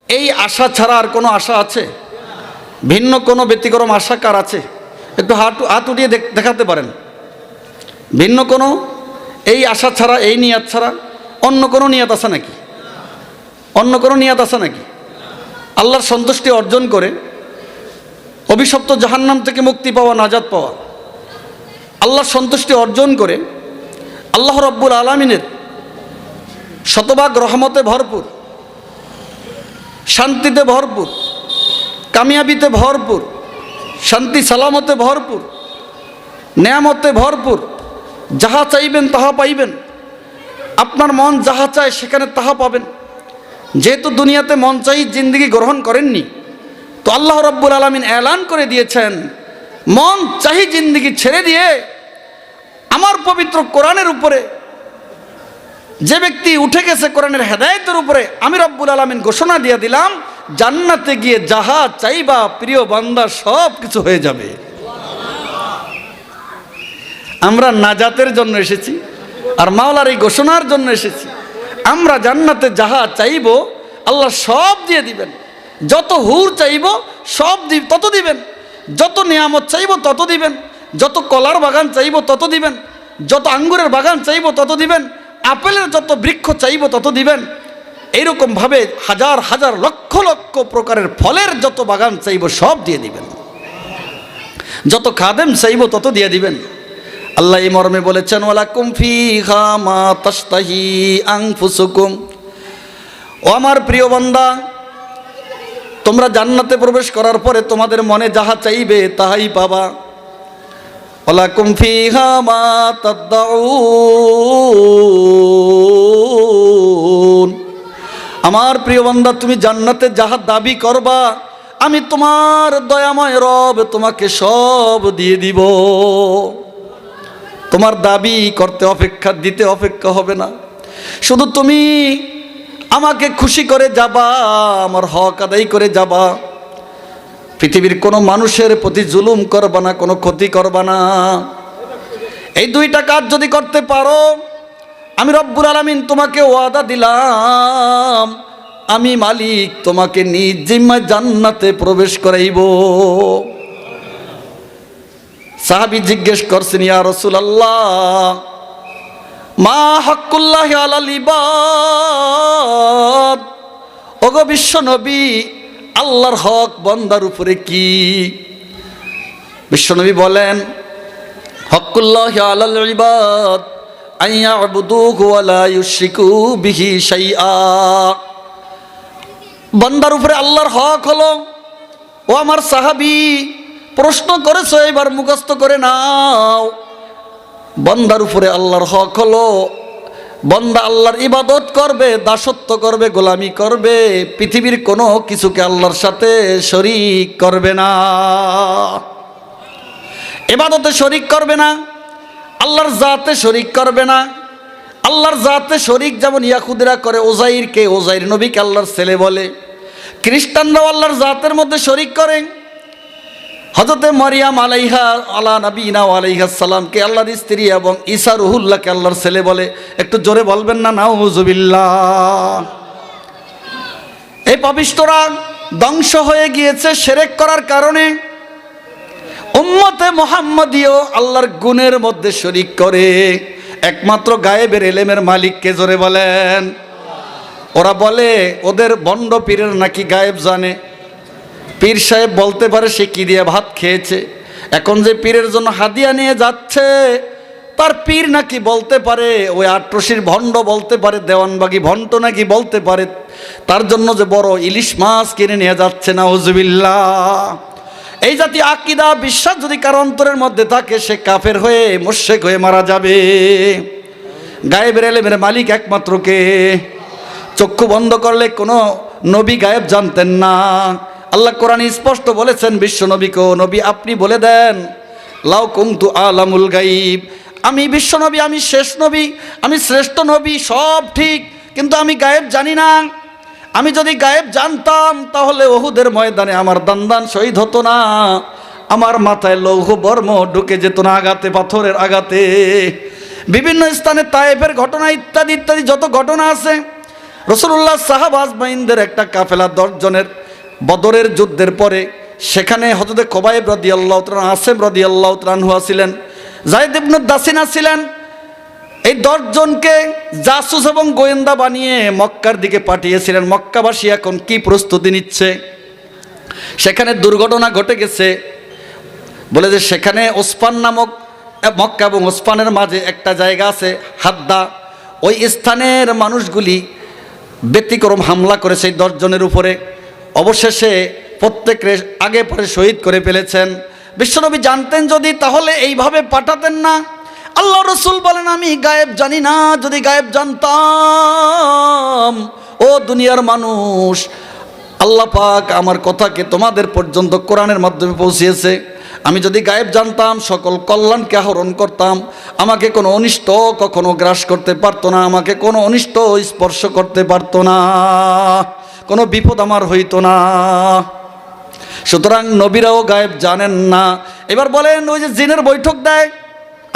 এই আশা ছাড়া আর কোনো আশা আছে? ভিন্ন কোনো ব্যতিক্রম আশা কার আছে? একটু হাত উঠিয়ে দেখাতে পারেন। ভিন্ন কোনো এই আশা ছাড়া, এই নিয়াত ছাড়া অন্য কোনো নিয়াত আছে নাকি? অন্য কোনো নিয়াত আছে নাকি? আল্লাহর সন্তুষ্টি অর্জন করে অভিশপ্ত জাহান্নাম থেকে মুক্তি পাওয়া, নাজাত পাওয়া, আল্লাহর সন্তুষ্টি অর্জন করে আল্লাহ রব্বুল আলামিনের শতভাগ রহমতে ভরপুর, শান্তিতে ভরপুর, কামিয়াবিতে ভরপুর, শান্তি সালামতে ভরপুর, নেয়ামতে ভরপুর। যাহা চাইবেন তাহা পাইবেন, আপনার মন যাহা চায় সেখানে তাহা পাবেন। যেহেতু দুনিয়াতে মন চাই জিন্দেগি গ্রহণ করেননি, তো আল্লাহ রব্বুল আলামিন এলান করে দিয়েছেন, মন চাহি জিন্দেগি ছেড়ে দিয়ে আমার পবিত্র কোরআনের উপরে যে ব্যক্তি উঠে গেছে, কোরআনের হেদায়েতের উপরে, আমি রব্বুল আলামিন ঘোষণা দিয়ে দিলাম, জান্নাতে গিয়ে যাহা চাইবা প্রিয় বান্দা সব কিছু হয়ে যাবে। আমরা নাজাতের জন্য এসেছি আর মাওলার এই ঘোষণার জন্য এসেছি। আমরা জান্নাতে যাহা চাইব আল্লাহ সব দিয়ে দিবেন। যত হুর চাইব সব তত দিবেন, যত নিয়ামত চাইব তত দিবেন, যত কলার বাগান চাইব তত দিবেন, যত আঙ্গুরের বাগান চাইব তত দিবেন, আপেলের যত বৃক্ষ চাইব তত দিবেন। এইরকমভাবে হাজার হাজার লক্ষ লক্ষ প্রকারের ফলের যত বাগান চাইব সব দিয়ে দিবেন, যত খাদেম চাইব তত দিয়ে দিবেন। আল্লাহ এই মর্মে বলেছেন, ওয়ালাকুম ফিহা মা তাশতাহি আনফুসুকুম। ও আমার প্রিয় বান্দা, তোমরা জান্নাতে প্রবেশ করার পরে তোমাদের মনে যাহা চাইবে তাহাই পাবা। ওয়ালাকুম ফিহা মা তাদউন। আমার প্রিয় বান্দা, তুমি জান্নাতে যাহা দাবি করবা আমি তোমার দয়াময় রব তোমাকে সব দিয়ে দিব। তোমার দাবি করতে অপেক্ষা, দিতে অপেক্ষা হবে না। শুধু তুমি আমাকে খুশি করে যাবা, আমার হক আদায় করে যাবা। পৃথিবীর কোনো মানুষের প্রতি জুলুম করবা না, কোনো ক্ষতি করবা না। এই দুইটা কাজ যদি করতে পারো, আমি রব্বুল আলামিন তোমাকে ওয়াদা দিলাম, আমি মালিক তোমাকে নিজ জিম্মায় জান্নাতে প্রবেশ করাইব। সাহাবী জিজ্ঞেস করছেন, ইয়া রাসূলুল্লাহ, মা হাক্কুল্লাহি আলাল ইবাদ। ওগো বিশ্ব নবী, আল্লাহর হক বান্দার উপরে কি? বিশ্বনবী বলেন, হাক্কুল্লাহি আলাল ইবাদ আইয়াবুদুহু ওয়া লা ইউশরিকু বিহি শাইআ। বান্দার উপরে আল্লাহর হক হলো, ও আমার সাহাবী প্রশ্ন করেছো, এবার মুখস্থ করে নাও। বান্দার উপরে আল্লাহর হক হলো, বান্দা আল্লাহর ইবাদত করবে, দাসত্ব করবে, গোলামি করবে, পৃথিবীর কোনো কিছুকে আল্লাহর সাথে শরীক করবে না। ইবাদতে শরীক করবে না, আল্লাহর জাতে শরীক করবে না। আল্লাহর জাতে শরীক যেমন ইয়াহুদিরা করে, ওজাইরকে, ওজাইর নবীকে আল্লাহর ছেলে বলে। খ্রিস্টানরাও আল্লাহর জাতের মধ্যে শরীক করে। হযরতে মারিয়াম আলাইহা আলা নবীনা আলাইহিস সালামকে আল্লাহর স্ত্রী এবং ঈসা রুহুল্লাহকে আল্লাহর ছেলে বলে। একটু জোরে বলবেন না নাউযুবিল্লাহ। এই পাপিষ্ঠরা ধ্বংস হয়ে গিয়েছে শিরক করার কারণে। উম্মতে মুহাম্মাদিও আল্লাহর গুণের মধ্যে শরীক করে। একমাত্র গায়েবের ইলমের মালিককে, জোরে বলেন। ওরা বলে ওদের বন্ড পীরের নাকি গায়েব জানে। পীর সাহেব বলতে পারে সে কি দিয়ে ভাত খেয়েছে। এখন যে পীরের জন্য হাদিয়া নিয়ে যাচ্ছে, তার পীর নাকি বলতে পারে, ওই আটরশির ভণ্ড বলতে পারে, দেওয়ানবাগি ভণ্ড নাকি বলতে পারে তার জন্য যে বড় ইলিশ মাছ কিনে নিয়ে যাচ্ছে। নাউযুবিল্লাহ। এই জাতীয় আকীদা, বিশ্বাস যদি কারো অন্তরের মধ্যে থাকে, সে কাফের হয়ে, মুশরিক হয়ে মারা যাবে। গায়েবের ইলমের মালিক একমাত্র কে? চক্ষু বন্ধ করলে কোনো নবী গায়েব জানতেন না। আল্লাহ কোরআনে স্পষ্ট বলেছেন বিশ্ব নবীকে, নবী আপনি বলে দেন, লাউ কুনতু আলামুল গায়ব, আমি বিশ্ব নবী, আমি শেষ নবী, আমি শ্রেষ্ঠ নবী, সব ঠিক, কিন্তু আমি গায়েব জানি না। আমি যদি গায়েব জানতাম তাহলে উহুদের ময়দানে আমার দান্দান শহীদ হতো না, আমার মাথায় লৌহ বর্ম ঢুকে যেত না আঘাতে, পাথরের আঘাতে। বিভিন্ন স্থানে তায়েফের ঘটনা ইত্যাদি ইত্যাদি যত ঘটনা আছে, রাসূলুল্লাহ সাহাবা আজমাইনদের একটা কাফেলা 10 জনের বদরের যুদ্ধের পরে সেখানে হযরত খুবাইব রাদিয়াল্লাহু তাআলা, আসিম রাদিয়াল্লাহু তাআলা ছিলেন, যায়েদ ইবনে দাসিনা ছিলেন। এই 10 জনকে জাসুস এবং গোয়েন্দা বানিয়ে মক্কার দিকে পাঠিয়েছিলেন। মক্কাবাসী এখন কি প্রস্তুতি নিচ্ছে, সেখানে দুর্ঘটনা ঘটে গেছে। বলে যে সেখানে ওসমান নামক, মক্কা এবং ওসমানের মাঝে একটা জায়গা আছে হাদ্দা, ওই স্থানের মানুষগুলি ব্যতিক্রম হামলা করেছে এই 10 জনের উপরে। অবশেষে প্রত্যেকে আগে পরে শহীদ করে ফেলেছেন। বিশ্বনবী জানতেন যদি, তাহলে এইভাবে পাঠাতেন না। আল্লাহ রসুল বলেন, আমি গায়েব জানি না, যদি গায়েব জানতাম ও দুনিয়ার মানুষ, আল্লাহ পাক আমার কথাকে তোমাদের পর্যন্ত কোরআনের মাধ্যমে পৌঁছিয়েছে। আমি যদি গায়েব জানতাম সকল কল্যাণকে আহরণ করতাম, আমাকে কোনো অনিষ্ট কখনো গ্রাস করতে পারতো না, আমাকে কোনো অনিষ্ট স্পর্শ করতে পারতো না, কোনো বিপদ আমার হইতো না। সুতরাং নবীরাও গায়েব জানেন না। এবার বলেন, ওই যে জিনের বৈঠক দেয়,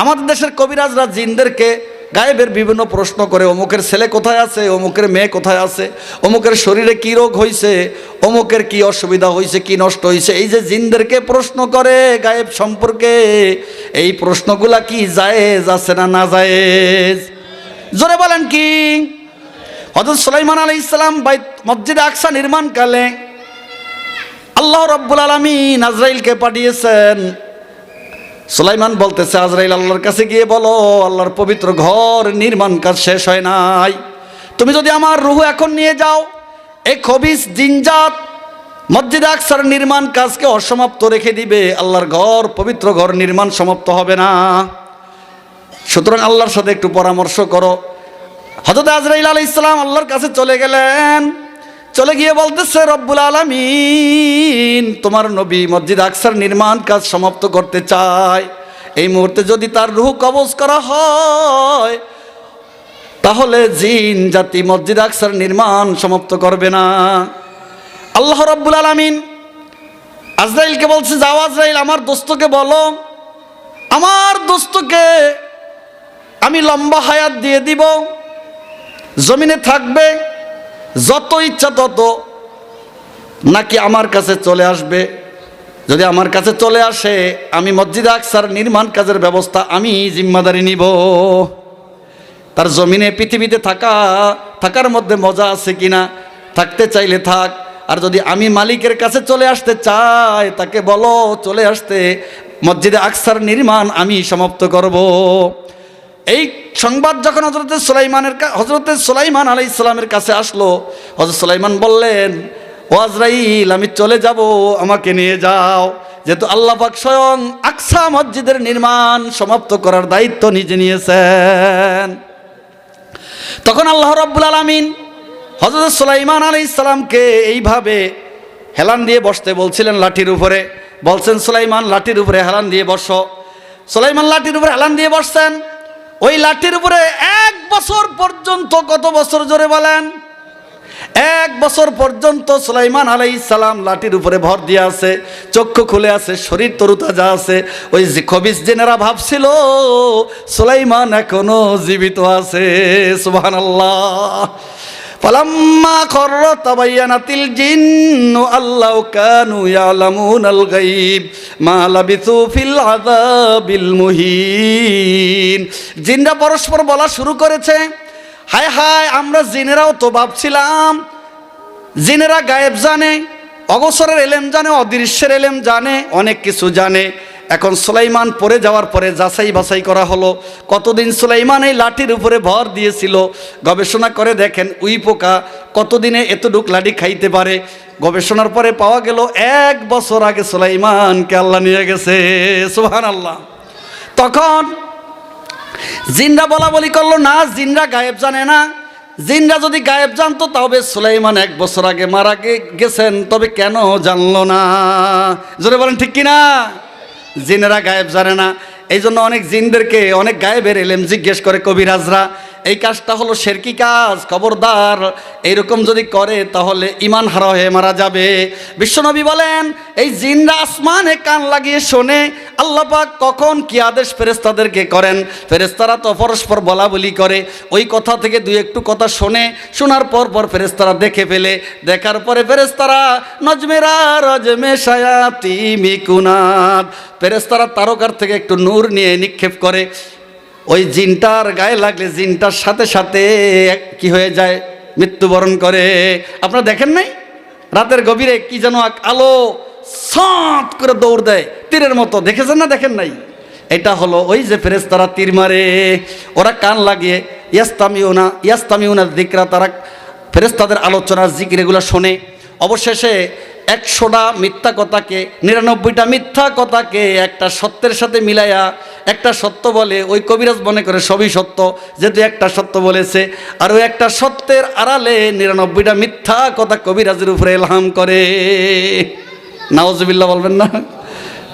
আমাদের দেশের কবিরাজরা জিনদেরকে গায়েবের বিভিন্ন প্রশ্ন করে, অমুকের ছেলে কোথায় আছে, অমুকের মেয়ে কোথায় আছে, অমুকের শরীরে কি রোগ হয়েছে, অমুকের কি অসুবিধা হয়েছে, কি নষ্ট হয়েছে, এই যে জিনদেরকে প্রশ্ন করে গায়েব সম্পর্কে, এই প্রশ্নগুলা কি জায়েজ আছে না না জায়েজ? জোরে বলেন কি? হযরত সুলাইমান আলাইহিস সালাম মসজিদে আকসা নির্মাণকালে আল্লাহ রাব্বুল আলামিন আজরাইলকে পাঠিয়েছেন। সুলাইমান বলতেছে, আজরাইল আল্লাহর কাছে গিয়ে বলো, আল্লাহর পবিত্র ঘর নির্মাণ কাজ শেষ হয় নাই, তুমি যদি আমার রূহ এখন নিয়ে যাও, এই খবিস জিনজাত মসজিদে আকসার নির্মাণ কাজকে অসমাপ্ত রেখে দিবে, আল্লাহর ঘর, পবিত্র ঘর নির্মাণ সমাপ্ত হবে না। সুতরাং আল্লাহর সাথে একটু পরামর্শ করো। হযরত আজরাইল আলাইহিস সালাম আল্লাহর কাছে চলে গেলেন। চলে গিয়ে বলতেছে, রব্বুল আলামিন, তোমার নবী মসজিদ আকসার নির্মাণ কাজ সমাপ্ত করতে চায়, এই মুহূর্তে যদি তার রূহ কবজ করা হয়, তাহলে জিন জাতি মসজিদ আকসার নির্মাণ সমাপ্ত করবে না। আল্লাহ রব্বুল আলামিন আজরাইলকে বলছে, যাও আজরাইল, আমার দোস্তকে বলো, আমার দোস্তকে আমি লম্বা হায়াত দিয়ে দিব, জমিনে থাকবে, যত ইচ্ছা তত নাকি আমার কাছে চলে আসবে। যদি আমার কাছে চলে আসে, আমি মসজিদ আকসার নির্মাণ কাজের ব্যবস্থা আমি জিম্মাদারি নিব। তার জমিনে পৃথিবীতে থাকার মধ্যে মজা আছে কিনা, থাকতে চাইলে থাক, আর যদি আমি মালিকের কাছে চলে আসতে চাই, তাকে বলো চলে আসতে, মসজিদে আকসার নির্মাণ আমি সমাপ্ত করব। এই সংবাদ যখন হযরত সুলাইমান আলাইহিস সালামের কাছে আসলো, হযরত সুলাইমান বললেন, ও আজরাইল, আমি চলে যাব, আমাকে নিয়ে যাও, যেহেতু আল্লাহ পাক স্বয়ং আকসা মসজিদের নির্মাণ সমাপ্ত করার দায়িত্ব নিজে নিয়েছেন। তখন আল্লাহ রাব্বুল আলামিন হযরত সুলাইমান আলাইহিস সালামকে এইভাবে হেলান দিয়ে বসতে বলছিলেন লাঠির উপরে, বলছেন, সুলাইমান লাঠির উপরে হেলান দিয়ে বসো। সুলাইমান লাঠির উপরে হেলান দিয়ে বসছেন। ওই লাঠির উপরে 1 বছর পর্যন্ত, কত বছর জোরে বলেন? 1 বছর পর্যন্ত সুলাইমান আলাইহিস সালাম লাঠির উপরে ভর দিয়ে আছে, চক্ষু খুলে আছে, শরীর তরুতাজা আছে। ওই যে খবিস জিনেরা ভাবছিল সুলাইমান এখনো জীবিত আছে। সুবহানাল্লাহ। ফালাম্মা খররা তাবায়ানাতিল জিন্নু আল্লাউ কানু ইয়ালামুনাল গায়ব মা লাবিথু ফিল আযাবিল মুহিন। জিনরা পরস্পর বলা শুরু করেছে, হায় হায়, আমরা জিনেরাও তো ভাবছিলাম জিনেরা গায়েব জানে, অগোচরের এলেম জানে, অদৃশ্যের এলেম জানে, অনেক কিছু জানে। এখন সুলাইমান পড়ে যাওয়ার পরে যাচাই বাছাই করা হলো, কতদিন সুলাইমান এই লাঠির উপরে ভর দিয়েছিল। গবেষণা করে দেখেন উই পোকা কতদিনে এতটুক লাঠি খাইতে পারে। গবেষণার পরে পাওয়া গেল 1 বছর আগে সুলাইমানকে আল্লাহ নিয়ে গেছে। সুবহানাল্লাহ। তখন জিনরা বলা বলি করলো, না, জিনরা গায়েব জানে না, জিনরা যদি গায়েব জানতো তবে সুলাইমান 1 বছর আগে মারা গেছেন, তবে কেন জানলো না? জোরে বলেন ঠিক কিনা? জিনেরা গায়েব জানে না, এই জন্য অনেক জিনদেরকে অনেক গায়েবের এলেম জিজ্ঞেস করে কবিরাজরা। এই কাজটা হলো শিরকি কাজ, খবরদার। এইরকম যদি করে তাহলে ঈমান হারা হয়ে মারা যাবে। বিশ্বনবী বলেন, এই জিনরা আসমানে কান লাগিয়ে শোনে আল্লাহ পাক কখন কি আদেশ ফেরেশতাদেরকে করেন। ফেরেশতারা তো পরস্পর বলা বলি করে, ওই কথা থেকে দুই একটু কথা শোনে, শোনার পর ফেরেশতারা দেখে ফেলে, দেখার পরে ফেরেশতারা নজমেরা রজমে শায়াতি মিকুনাত, ফেরেশতারা তারকার থেকে একটু নূর নিয়ে নিক্ষেপ করে, ওই জিনটার গায়ে লাগলে জিনটার সাথে সাথে কি হয়ে যায়, মৃত্যুবরণ করে। আপনারা দেখেন নাই রাতের গভীরে কি যেন এক আলো সাঁত করে দৌড় দেয় তীরের মতো, দেখেছেন না দেখেন নাই? এটা হলো ওই যে ফেরেশতারা তীর মারে, ওরা কান লাগিয়ে ইয়াস্তামিউনা যিকরা, তারা ফেরেশতাদের আলোচনার জিকির এগুলো শোনে। অবশেষে 100টা মিথ্যা কথাকে, 99টা মিথ্যা কথাকে একটা সত্যের সাথে মিলাইয়া একটা সত্য বলে, ওই কবিরাজ মনে করে সবই সত্য, যেহেতু একটা সত্য বলেছে। আর ওই একটা সত্যের আড়ালে 99টা মিথ্যা কথা কবিরাজের উপরে ইলহাম করে। নাউজুবিল্লাহ বলবেন না?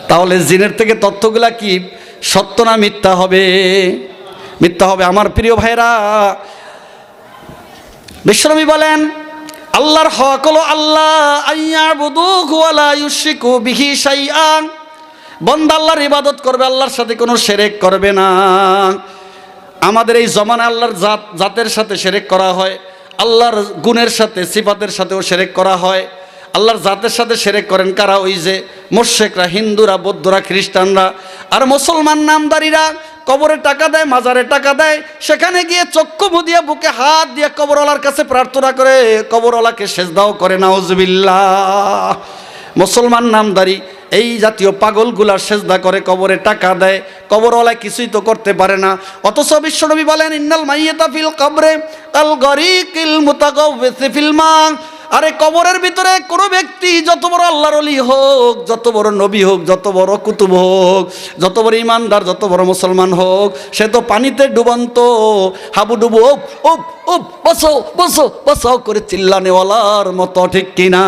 তাহলে জিনের থেকে তথ্যগুলা কি সত্য না মিথ্যা হবে? মিথ্যা হবে। আমার প্রিয় ভাইরা, বিশ্বনবী বলেন, আল্লাহর হক হলো আল্লাহ আইয়াবুদুহু ওয়া লা ইউশরিকু বিহি শাইআন, বান্দা আল্লাহর ইবাদত করবে, আল্লাহর সাথে কোনো শিরক করবে না। আমাদের এই জমানায় আল্লাহর জাতের সাথে শিরক করা হয়, আল্লাহর গুণের সাথে সিফাতের সাথেও শিরক করা হয়। আল্লাহর জাতের সাথে শিরক করেন কারা? ওই যে মুশরিকরা, হিন্দুরা, বৌদ্ধরা, খ্রিস্টানরা। আর মুসলমান নামদারিরা কবরে টাকা দেয়, মাজারে টাকা দেয়, সেখানে গিয়ে চক্ষু মুদিয়ে বুকে হাত দিয়ে কবরওয়ালার কাছে প্রার্থনা করে, কবরওয়ালাকে সেজদাও করে। নাউজুবিল্লাহ। মুসলমান নামদারি এই জাতীয় পাগলগুলা সেজদা করে, কবরে টাকা দেয়, কবরওয়ালায় কিছুই তো করতে পারে না। অথচ বিশ্বনবী বলেন, ইন্নাল মাইয়াতা ফিল কবরে কাল গরিকিল মুতাগাওয়িসি ফিল মা। আরে কবরের ভিতরে কোনো ব্যক্তি যত বড় আল্লাহর ওলি হোক, যত বড় নবী হোক, যত বড় কুতুব হোক, যত বড় ইমানদার, যত বড় মুসলমান হোক, সে তো পানিতে ডুবন্ত, হাবুডুবু ওপ ওপ ওপ বসো বসো বসো করে চিল্লানেওয়ালার মতো, ঠিক কিনা?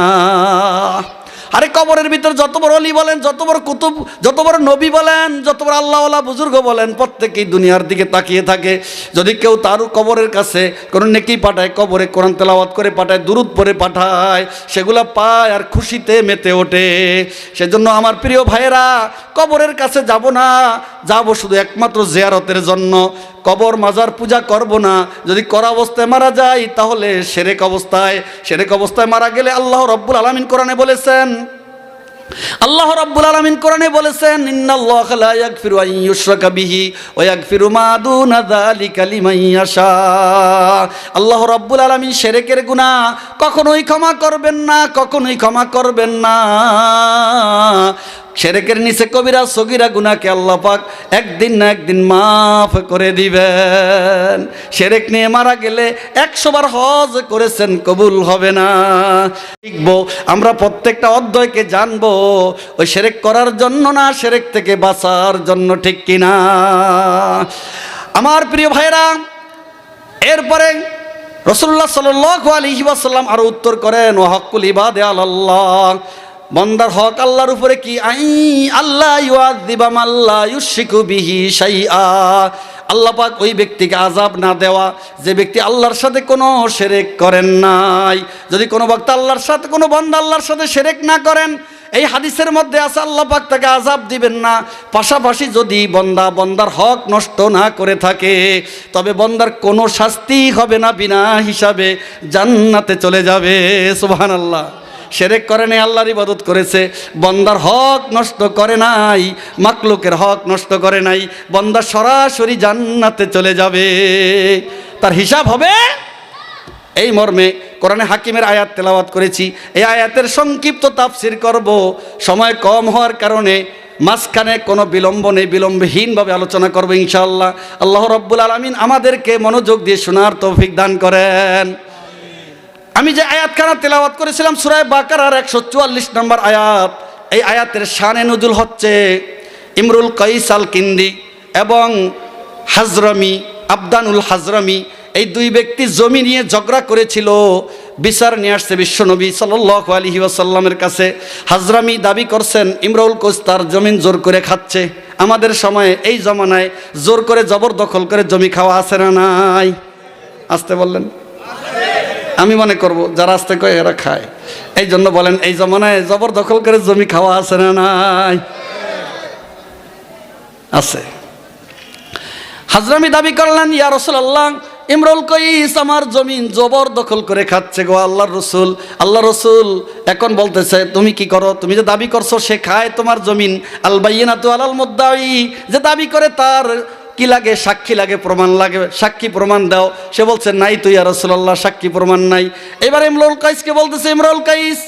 আরে কবরের ভিতর যত বড় অলি বলেন, যত বড় কুতুব, যত বড় নবী বলেন, যত বড় আল্লাহওয়ালা বুজুর্গ বলেন, প্রত্যেকেই দুনিয়ার দিকে তাকিয়ে থাকে। যদি কেউ তার কবরের কাছে কোনো নেকি পাঠায়, কবরে কোরআন তেলাওয়াত করে পাঠায়, দুরুদ পড়ে পাঠায়, সেগুলা পায় আর খুশিতে মেতে ওঠে। সেজন্য আমার প্রিয় ভাইয়েরা, কবরের কাছে যাব না, যাব শুধু একমাত্র জিয়ারতের জন্য। কবর মাজার পূজা করব না। যদি করা অবস্থায় মারা যায় তাহলে শিরক অবস্থায় মারা গেলে আল্লাহ রাব্বুল আলামিন কোরআনে বলেছেন, ইন্নাল্লাহা লা ইয়াগফিরু আন ইউশরাকা বিহি ওয়া ইয়াগফিরু মা দুনা যালিকা লিমান ইয়াশা। আল্লাহ রাব্বুল আলামিন শিরকের গুনাহ কখনোই ক্ষমা করবেন না। শিরকের নিচে কবিরা সগীরা গুনাহকে আল্লাহ পাক একদিন না একদিন মাফ করে দিবেন। শিরক নিয়ে মারা গেলে 100 বার হজ করেছেন, কবুল হবে না। শিখবো আমরা, প্রত্যেকটা অধ্যায়কে জানবো, ওই শিরক করার জন্য না, শিরক থেকে বাঁচার জন্য, ঠিক কিনা? আমার প্রিয় ভাইরা, এরপরে রাসূলুল্লাহ সাল্লাল্লাহু আলাইহি ওয়াসাল্লাম আরো উত্তর করেন, ওয়া হাক্কুল ইবাদি আলাল্লাহ, বান্দার হক আল্লাহর উপরে কি, আল্লাহ ইউআযিবা মান লা ইউশরিকু বিহি শাইআ, আল্লাহ পাক ওই ব্যক্তিকে আযাব না দেওয়া যে ব্যক্তি আল্লাহর সাথে কোনো শিরক করেন নাই। যদি কোনো ভক্ত আল্লাহর সাথে, কোনো বান্দা আল্লাহর সাথে শিরক না করেন, এই হাদিসের মধ্যে আছে আল্লাহ পাক তাকে আযাব দিবেন না। পাশাপাশি যদি বন্দার হক নষ্ট না করে থাকে, তবে বন্দার কোনো শাস্তি হবে না, বিনা হিসাবে জান্নাতে চলে যাবে। সুবহানাল্লাহ। শিরক করে নাই, আল্লাহর ইবাদত করেছে, বন্দার হক নষ্ট করে নাই, মাখলুকের হক নষ্ট করে নাই, বন্দা সরাসরি জান্নাতে চলে যাবে, তার হিসাব হবে। এই মর্মে কোরআনে হাকিমের আয়াত তেলাওয়াত করেছি। এই আয়াতের সংক্ষিপ্ত তাফসির করব, সময় কম হওয়ার কারণে মাঝখানে কোনো বিলম্ব নেই, বিলম্বহীনভাবে আলোচনা করব ইনশাআল্লাহ। আল্লাহ রাব্বুল আলামিন আমাদেরকে মনোযোগ দিয়ে শোনার তৌফিক দান করেন। আমি যে আয়াতখানা তেলাওয়াত করেছিলাম সূরা বাকারার 144 নম্বর আয়াত, এই আয়াতের শানে নুজুল হচ্ছে ইমরুল কাইস আল কিন্দি এবং হাজরামি, আবদানুল হাজরামি, এই দুই ব্যক্তি জমি নিয়ে ঝগড়া করেছিল। বিচার নিয়ে আসছে বিশ্বনবী সাল্লাল্লাহু আলাইহি ওয়াসাল্লামের কাছে। হাজরামি দাবি করছেন ইমরুল কাইস তার জমিন জোর করে খাচ্ছে। আমাদের সময়ে এই জমানায় জোর করে জবরদখল করে জমি খাওয়া আছে না নাই? আসতে বললেন, আমি মনে করব যারা আসতে কয় এরা খায়। এই জন্য বলেন, এই জমানায় জবরদখল করে জমি খাওয়া আছে না নাই? আছে। হাজরামি দাবি করলেন, ইয়া রাসূলুল্লাহ, ইমরুল কাইস আমার জমিন জবরদখল করে খাচ্ছে গো আল্লাহর রাসূল। আল্লাহ রাসূল এখন বলতেছে তুমি কি করো? তুমি যে দাবি করছো সে খায় তোমার জমিন, আল বাইয়িনাতু আলাল মুদ্দাঈ, যে দাবি করে তার কি লাগে? সাক্ষী লাগে, প্রমাণ লাগে, সাক্ষী প্রমাণ দাও। সে বলছে নাই তো ইয়া রাসূলুল্লাহ, সাক্ষী প্রমাণ নাই। এবার ইমরুল কাইসকে বলতেছে, ইমরুল কাইস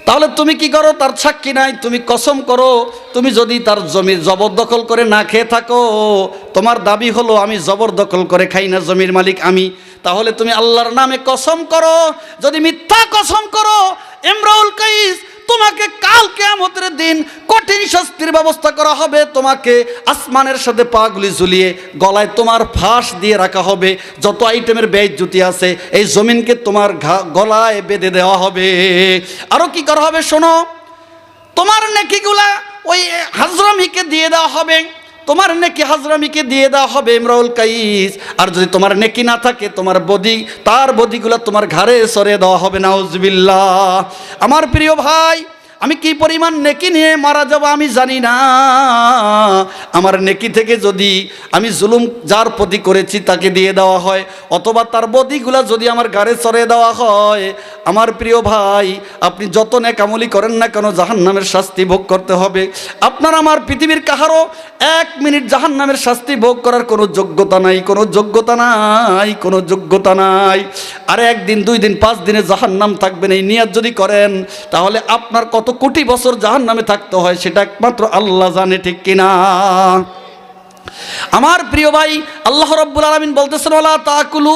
তাহলে তুমি কি করো? তার সাক্ষী নাই, তুমি কসম করো তুমি যদি তার জমি জবরদখল করে না খেয়ে থাকো, তোমার দাবি হলো আমি জবরদখল করে খাই না, জমির মালিক আমি, তাহলে তুমি আল্লাহর নামে কসম করো। যদি মিথ্যা কসম করো ইমরুল কাইস, তোমাকে কাল কিয়ামতের দিন কঠিন শাস্তির ব্যবস্থা করা হবে। তোমাকে আসমানের সাথে পাগুলি ঝুলিয়ে গলায় তোমার ফাঁস দিয়ে রাখা হবে। যত আইটেমের বেইজ্জতি আছে এই জমিনকে তোমার গলায় বেঁধে দেওয়া হবে। আরও কি করা হবে শোনো, তোমার নেকিগুলা ওই হাজরামিকে দিয়ে দেওয়া হবে, তোমার নেকি হাজরামিকে দিয়ে দেওয়া হবে ইমরুল কাইস। আর যদি তোমার নেকি না থাকে তোমার বদি, তার বদিগুলা তোমার ঘাড়ে সরিয়ে দেওয়া হবে। নাউজুবিল্লাহ। আমার প্রিয় ভাই, আমি কি পরিমাণ নেকি নিয়ে মারা যাব আমি জানি না। আমার নেকি থেকে যদি আমি জুলুম যার প্রতি করেছি তাকে দিয়ে দেওয়া হয়, অথবা তার বদিগুলা যদি আমার গাড়ে চড়ে দেওয়া হয়, আমার প্রিয় ভাই আপনি যত নেকামলি করেন না কেন জাহান্নামের শাস্তি ভোগ করতে হবে। আপনার আমার পৃথিবীর কাহারও 1 মিনিট জাহান্নামের শাস্তি ভোগ করার কোনো যোগ্যতা নাই, কোনো যোগ্যতা নাই, কোনো যোগ্যতা নাই। আর 1 দিন 2 দিন 5 দিনে জাহান্নাম থাকবেন এই নিয়ত যদি করেন, তাহলে আপনার কত কোটি বছর জাহান্নামে থাকতে হয় সেটা একমাত্র আল্লাহ জানে, ঠিক কিনা? আমার প্রিয় ভাই, আল্লাহ রাব্বুল আলামিন বলতেছেন, ওয়ালা তাকুলু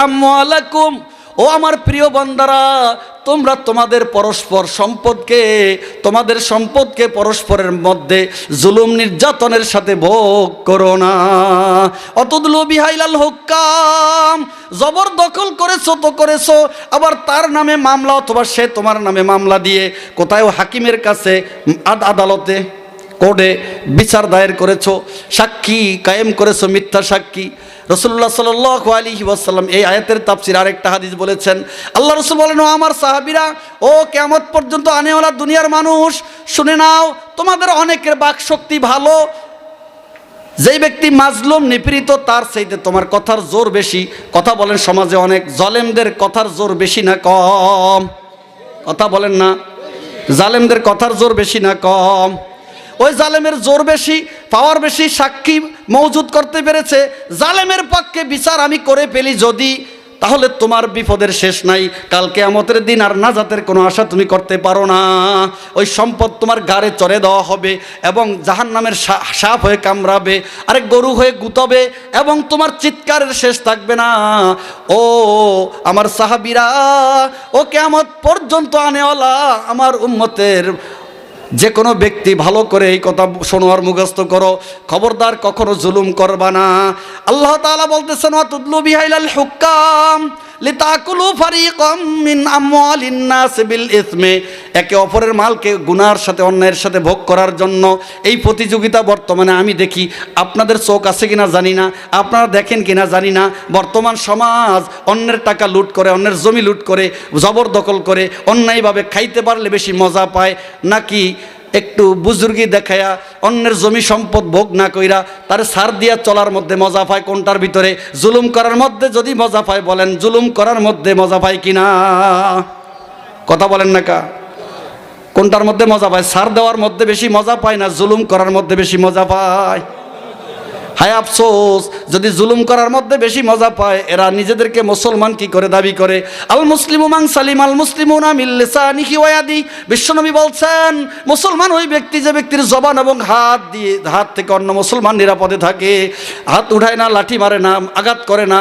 আমওয়ালাকুম, ও আমার প্রিয় বান্দারা তোমরা তোমাদের পরস্পর সম্পদকে, তোমাদের সম্পদকে পরস্পরের মধ্যে জুলুম নির্যাতনের সাথে ভোগ করো না। অতদলু বিহাইলাল হুক্কাম, জবরদখল করেছো তো করেছো, আবার তার নামে মামলা অথবা সে তোমার নামে মামলা দিয়ে কোথাও হাকিমের কাছে আদালতে কোর্টে বিচার দায়ের করেছো, সাক্ষী কায়েম করেছো মিথ্যা সাক্ষী। রাসূলুল্লাহ সাল্লাল্লাহু আলাইহি ওয়াসাল্লাম এই আয়াতের তাফসীর আরেকটা হাদিস বলেছেন, আল্লাহ রাসূল বলেন, ও আমার সাহাবীরা, ও কিয়ামত পর্যন্ত আনেওয়ালা দুনিয়ার মানুষ, শুনে নাও তোমাদের অনেকের বাকশক্তি ভালো। যেই ব্যক্তি মাজলুম নিপীড়িত তার চাইতে তোমার কথার জোর বেশি। কথা বলেন, সমাজে অনেক জালেমদের কথার জোর বেশি না কম? কথা বলেন না, জালেমদের কথার জোর বেশি না কম? ওই জালেমের জোর বেশি, পাওয়ার বেশি, সাক্ষী মওজুদ করতে পেরেছে, জালেমের পক্ষে বিচার আমি করে ফেলি যদি, তাহলে তোমার বিপদের শেষ নাই। কাল কিয়ামতের দিন আর নাজাতের কোনো আশা তুমি করতে পারো না। ওই সম্পদ তোমার গাড়ে চড়ে দেওয়া হবে এবং জাহান্নামের সাপ হয়ে কামড়াবে, আরে গরু হয়ে গুতাবে এবং তোমার চিৎকারের শেষ থাকবে না। ও আমার সাহাবীরা, ও কিয়ামত পর্যন্ত আনেওয়ালা আমার উম্মতের যে কোনো ব্যক্তি ভালো করে এই কথা শোনো আর মুখস্থ করো, খবরদার কখনো জুলুম করবা না। আল্লাহ তাআলা বলতেছেন, ওয়াতুদলু বিহাইলাল হুক্কাম লিতাকুলু ফারিকাম মিন আমওয়ালিন নাস বিল ইসমি, একে অপরের মালকে গুনার সাথে অন্যায়ের সাথে ভোগ করার জন্য এই প্রতিযোগিতা বর্তমানে আমি দেখি। আপনাদের চোখ আছে কিনা জানি না, আপনারা দেখেন কিনা জানি না, বর্তমান সমাজ অন্যের টাকা লুট করে, অন্যের জমি লুট করে, জবরদখল করে, অন্যায়ভাবে খাইতে পারলে বেশি মজা পায়, নাকি একটু বুজুর্গি দেখায়া অন্যের জমি সম্পদ ভোগ না কইরা তার সার দিয়া চলার মধ্যে মজা পায়? কোনটার ভিতরে? জুলুম করার মধ্যে যদি মজা পায় বলেন, জুলুম করার মধ্যে মজা পায় কিনা? কথা বলেন না কা? কোনটার মধ্যে মজা পায়? সার দেওয়ার মধ্যে বেশি মজা পায় না জুলুম করার মধ্যে বেশি মজা পায়? হায় আফসোস, যদি জুলুম করার মধ্যে বেশি মজা পায়, এরা নিজেদেরকে মুসলমান কি করে দাবি করে? আল মুসলিমু মান সালিম আল মুসলিমুনা মিন লিসানিহি ওয়া ইয়াদি, বিশ্বনবী বলছেন মুসলমান ওই ব্যক্তি যে ব্যক্তির জবান এবং হাত থেকে অন্য মুসলমান নিরাপদে থাকে, হাত উঠায় না, লাঠি মারে না, আঘাত করে না,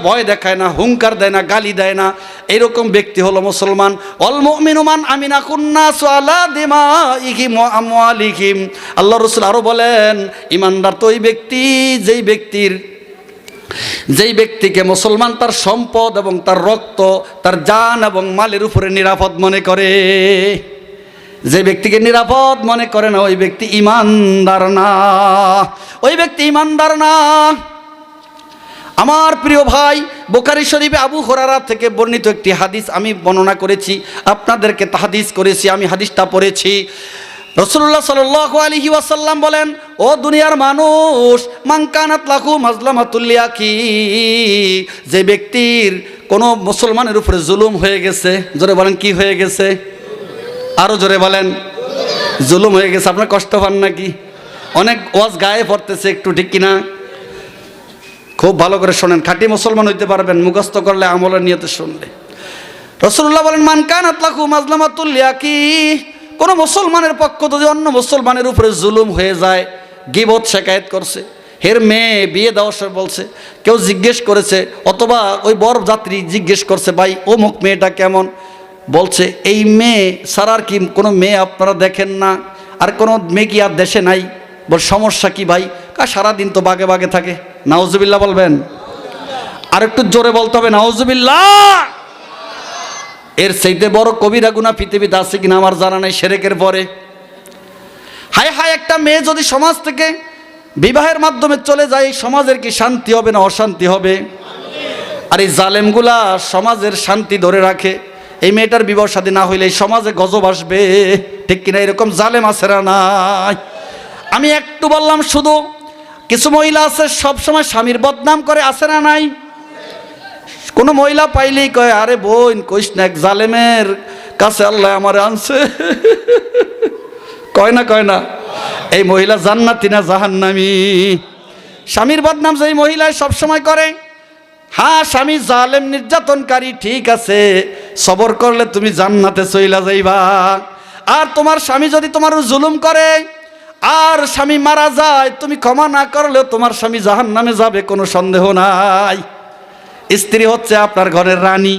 ভয় দেখায় না, হুঙ্কার দেয় না, গালি দেয় না, এইরকম ব্যক্তি হলো মুসলমান। অল মুমিনু মান আমিনা কুন্নাসু আলা দিমাইহিম ওয়া আমওয়ালিহিম, আল্লাহ রাসূল আরো বলেন ঈমানদার তো ওই ব্যক্তি যেই ব্যক্তিকে মুসলমান তার সম্পদ এবং তার রক্ত, তার জান এবং মালের উপরে নিরাপদ মনে করে। যে ব্যক্তিকে নিরাপদ মনে করে না ওই ব্যক্তি ঈমানদার না, ওই ব্যক্তি ঈমানদার না। আমার প্রিয় ভাই, বুখারী শরীফে আবু হুরায়রা থেকে বর্ণিত একটি হাদিস আমি বর্ণনা করেছি, আপনাদেরকে তাহদিস করেছি, আমি হাদিসটা পড়েছি। রাসূলুল্লাহ সাল্লাল্লাহু আলাইহি ওয়াসাল্লাম বলেন, ও দুনিয়ার মানুষ, মান কানাত লাহু মাজলামাতুল লিয়াকি, যে ব্যক্তির কোনো মুসলমানের উপরে জুলুম হয়ে গেছে, জোরে বলেন কি হয়ে গেছে, আরো জোরে বলেন, জুলুম হয়ে গেছে। আপনার কষ্ট পান নাকি? অনেক ওয়াজ গায়ে পড়তেছে, একটু ঠিক কিনা? খুব ভালো করে শোনেন, খাঁটি মুসলমান হইতে পারবেন মুখস্থ করলে, আমলের নিয়তে শুনলে। রাসূলুল্লাহ বলেন, মান কানাত লাহু মাজলামাতুল লিয়াকি, কোন মুসলমানের পক্ষ যদি অন্য মুসলমানের উপরে জুলুম হয়ে যায়, গীবত শিকায়েত করছে, হের মেয়ে বিয়ে দেওয়ার সময় বলছে, কেউ জিজ্ঞেস করেছে, অথবা ওই বর যাত্রী জিজ্ঞেস করছে, ভাই অমুক মেয়েটা কেমন, বলছে এই মেয়ে সারার কি কোনো মেয়ে আপনারা দেখেন না, আর কোনো মেয়ে কি আর দেশে নাই? বল সমস্যা কি ভাই? সারাদিন তো বাগে বাগে থাকে। নাউজুবিল্লাহ বলবেন, আর একটু জোরে বলতে হবে নাউজুবিল্লাহ। এর চাইতে বড় কবিরা গুনাহ পৃথিবীতে আছে কিনা আমার জানা নাই, শিরকের পরে। হায় হায়, একটা মেয়ে যদি সমাজ থেকে বিবাহের মাধ্যমে চলে যায়, সমাজের কি শান্তি হবে না অশান্তি হবে? আর এই জালেমগুলা সমাজের শান্তি ধরে রাখে। এই মেয়েটার বিবাহ শাদী না হইলে এই সমাজে গজব আসবে, ঠিক কিনা? এরকম জালেম আছে না নাই? আমি একটু বললাম শুধু, কিছু মহিলা আছে সবসময় স্বামীর বদনাম করে, আছে না নাই? কোনো মহিলা পাইলেই কয়, আরে বোন কইস না, এক জালেমের কাছে আল্লাহ আমারে আনছে। কয় না, কয় না? এই মহিলা জান্নাতি না জাহান্নামী? স্বামীর বদনাম যেই মহিলায় সবসময় করে। হ্যাঁ, স্বামী জালেম নির্যাতনকারী, ঠিক আছে, সবর করলে তুমি জান্নাতে চইলা যাইবা। আর তোমার স্বামী যদি তোমার জুলুম করে আর স্বামী মারা যায়, তুমি ক্ষমা না করলেও তোমার স্বামী জাহান্নামে যাবে, কোনো সন্দেহ নাই। স্ত্রী হচ্ছে আপনার ঘরের রানী,